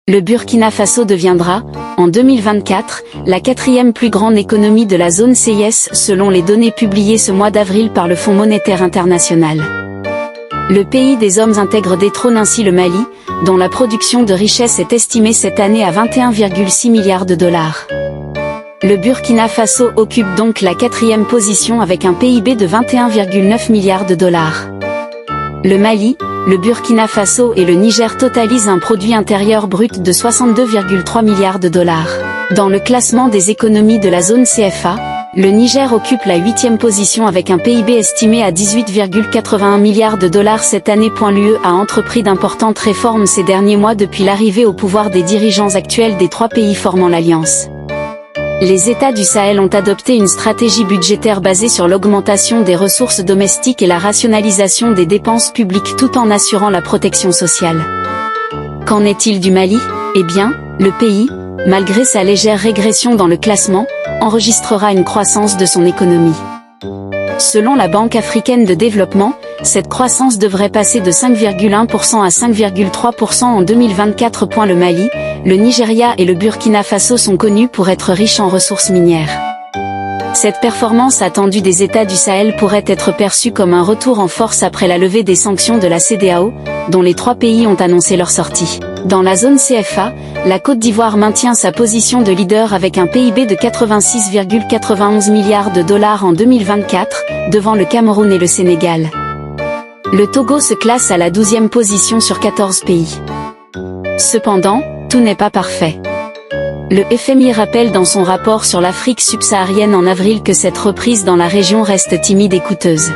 Le Burkina Faso deviendra, en 2024, la quatrième plus grande économie de la zone CIS selon les données publiées ce mois d'avril par le Fonds monétaire international. Le pays des hommes intègre détrône ainsi le Mali, dont la production de richesse est estimée cette année à 21,6 milliards de dollars. Le Burkina Faso occupe donc la quatrième position avec un PIB de 21,9 milliards de dollars. Le Mali, le Burkina Faso et le Niger totalisent un produit intérieur brut de 62,3 milliards de dollars. Dans le classement des économies de la zone CFA, le Niger occupe la 8e position avec un PIB estimé à 18,81 milliards de dollars cette année. L'UE a entrepris d'importantes réformes ces derniers mois depuis l'arrivée au pouvoir des dirigeants actuels des trois pays formant l'Alliance. Les États du Sahel ont adopté une stratégie budgétaire basée sur l'augmentation des ressources domestiques et la rationalisation des dépenses publiques tout en assurant la protection sociale. Qu'en est-il du Mali? Eh bien, le pays, malgré sa légère régression dans le classement, enregistrera une croissance de son économie. Selon la Banque africaine de développement, cette croissance devrait passer de 5,1% à 5,3% en 2024. Le Mali, le Nigeria et le Burkina Faso sont connus pour être riches en ressources minières. Cette performance attendue des États du Sahel pourrait être perçue comme un retour en force après la levée des sanctions de la CEDEAO, dont les trois pays ont annoncé leur sortie. Dans la zone CFA, la Côte d'Ivoire maintient sa position de leader avec un PIB de 86,91 milliards de dollars en 2024, devant le Cameroun et le Sénégal. Le Togo se classe à la 12e position sur 14 pays. Cependant, tout n'est pas parfait. Le FMI rappelle dans son rapport sur l'Afrique subsaharienne en avril que cette reprise dans la région reste timide et coûteuse.